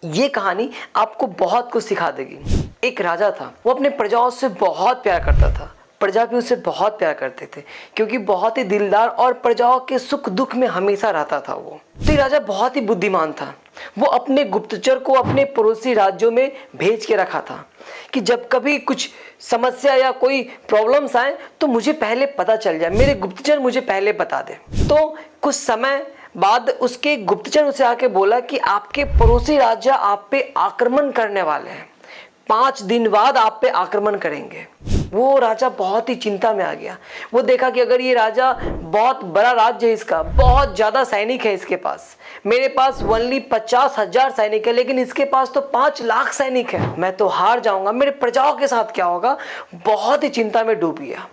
ये कहानी आपको बहुत कुछ सिखा देगी। एक राजा था, वो अपने प्रजाओं से बहुत प्यार करता था। प्रजा भी उससे बहुत प्यार करते थे क्योंकि बहुत ही दिलदार और प्रजाओं के सुख दुख में हमेशा रहता था वो। तो ये राजा बहुत ही बुद्धिमान था। वो अपने गुप्तचर को अपने पड़ोसी राज्यों में भेज के रखा था कि जब कभी कुछ समस्या या कोई प्रॉब्लम्स आए तो मुझे पहले पता चल जाए, मेरे गुप्तचर मुझे पहले बता दे। तो कुछ समय बाद उसके गुप्तचर उसे आके बोला कि आपके पड़ोसी राज्य आप पे आक्रमण करने वाले हैं, 5 दिन बाद आप पे आक्रमण करेंगे। वो राजा बहुत ही चिंता में आ गया। वो देखा कि अगर ये राजा बहुत बड़ा राज्य है, इसका बहुत ज्यादा सैनिक है इसके पास, मेरे पास ओनली 50,000 सैनिक है लेकिन इसके पास तो 5 लाख सैनिक है, मैं तो हार जाऊंगा, मेरे प्रजाओं के साथ क्या होगा। बहुत ही चिंता में डूब गया।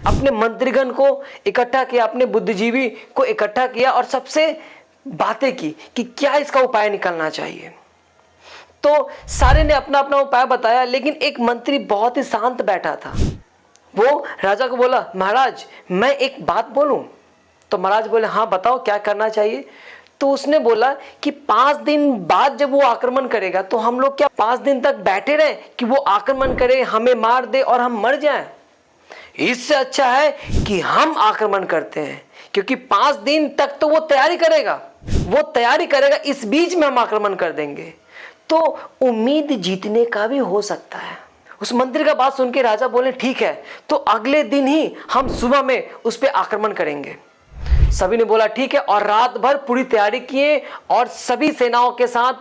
अपने मंत्रीगण को इकट्ठा किया, अपने बुद्धिजीवी को इकट्ठा किया और सबसे बातें की कि क्या इसका उपाय निकलना चाहिए। तो सारे ने अपना अपना उपाय बताया लेकिन एक मंत्री बहुत ही शांत बैठा था। वो राजा को बोला, महाराज मैं एक बात बोलूं? तो महाराज बोले, हाँ बताओ क्या करना चाहिए। तो उसने बोला कि 5 दिन बाद जब वो आक्रमण करेगा तो हम लोग क्या 5 दिन तक बैठे रहे कि वो आक्रमण करे, हमें मार दे और हम मर जाएं? इससे अच्छा है कि हम आक्रमण करते हैं, क्योंकि 5 दिन तक तो वो तैयारी करेगा, इस बीच में हम आक्रमण कर देंगे तो उम्मीद जीतने का भी हो सकता है। उस मंत्री का बात सुन के राजा बोले, ठीक है तो अगले दिन ही हम सुबह में उस पर आक्रमण करेंगे। सभी ने बोला ठीक है, और रात भर पूरी तैयारी किए और सभी सेनाओं के साथ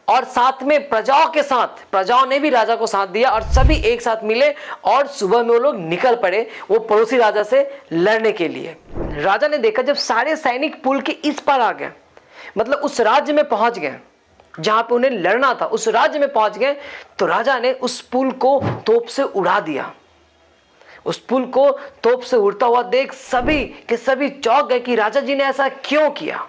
और साथ में प्रजाओं के साथ, प्रजाओं ने भी राजा को साथ दिया और सभी एक साथ मिले और सुबह में वो लोग निकल पड़े वो पड़ोसी राजा से लड़ने के लिए। राजा ने देखा जब सारे सैनिक पुल के इस पार आ गए, मतलब उस राज्य में पहुंच गए जहां पे उन्हें लड़ना था, उस राज्य में पहुंच गए, तो राजा ने उस पुल को तोप से उड़ा दिया। उस पुल को तोप से उड़ता हुआ देख सभी के सभी चौंक गए कि राजा जी ने ऐसा क्यों किया।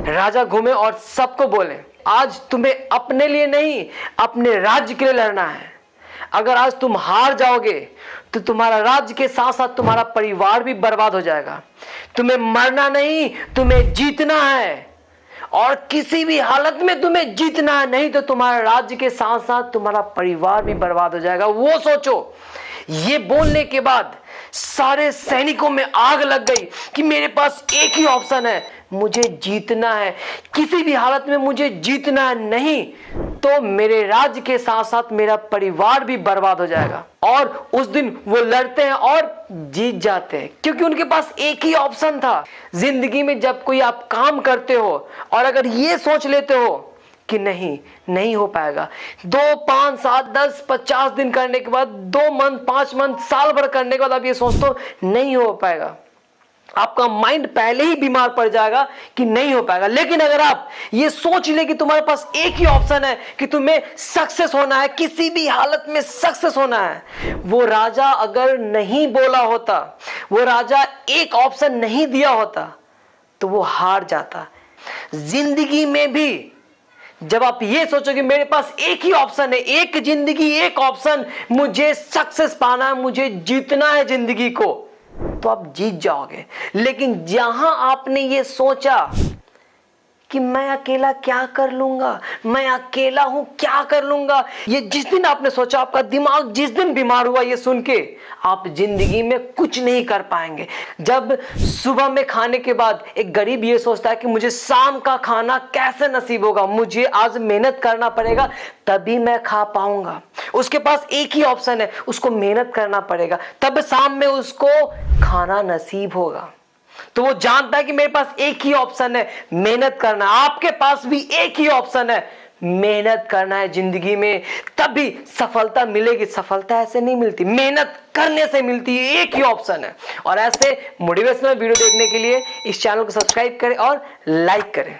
राजा घूमे और सबको बोले, आज तुम्हें अपने लिए नहीं अपने राज्य के लिए लड़ना है। अगर आज तुम हार जाओगे तो तुम्हारा राज्य के साथ साथ तुम्हारा परिवार भी बर्बाद हो जाएगा। तुम्हें मरना नहीं, तुम्हें जीतना है, और किसी भी हालत में तुम्हें जीतना है, नहीं तो तुम्हारे राज्य के साथ साथ तुम्हारा परिवार भी बर्बाद हो जाएगा, वो सोचो। ये बोलने के बाद सारे सैनिकों में आग लग गई कि मेरे पास एक ही ऑप्शन है, मुझे जीतना है, किसी भी हालत में मुझे जीतना है, नहीं तो मेरे राज्य के साथ साथ मेरा परिवार भी बर्बाद हो जाएगा। और उस दिन वो लड़ते हैं और जीत जाते हैं क्योंकि उनके पास एक ही ऑप्शन था। जिंदगी में जब कोई आप काम करते हो और अगर ये सोच लेते हो कि नहीं हो पाएगा, 2, 5, 7, 10, 50 दिन करने के बाद, 2 मंथ, 5 मंथ, साल भर करने के बाद आप ये सोचते हो नहीं हो पाएगा, आपका माइंड पहले ही बीमार पड़ जाएगा कि नहीं हो पाएगा। लेकिन अगर आप ये सोच ले कि तुम्हारे पास एक ही ऑप्शन है कि तुम्हें सक्सेस होना है, किसी भी हालत में सक्सेस होना है, वो राजा अगर नहीं बोला होता, वो राजा एक ऑप्शन नहीं दिया होता तो वो हार जाता। जिंदगी में भी जब आप ये सोचोगे मेरे पास एक ही ऑप्शन है, एक जिंदगी, एक ऑप्शन, मुझे सक्सेस पाना है, मुझे जीतना है जिंदगी को, तो आप जीत जाओगे। लेकिन जहां आपने ये सोचा कि मैं अकेला क्या कर लूंगा, मैं अकेला हूं क्या कर लूंगा, ये जिस दिन आपने सोचा, आपका दिमाग जिस दिन बीमार हुआ ये सुन के, आप जिंदगी में कुछ नहीं कर पाएंगे। जब सुबह में खाने के बाद एक गरीब ये सोचता है कि मुझे शाम का खाना कैसे नसीब होगा, मुझे आज मेहनत करना पड़ेगा तभी मैं खा पाऊंगा, उसके पास एक ही ऑप्शन है, उसको मेहनत करना पड़ेगा तब शाम में उसको खाना नसीब होगा। तो वो जानता है कि मेरे पास एक ही ऑप्शन है, मेहनत करना। आपके पास भी एक ही ऑप्शन है, मेहनत करना है जिंदगी में, तभी सफलता मिलेगी। सफलता ऐसे नहीं मिलती, मेहनत करने से मिलती है, एक ही ऑप्शन है। और ऐसे मोटिवेशनल वीडियो देखने के लिए इस चैनल को सब्सक्राइब करें और लाइक करें।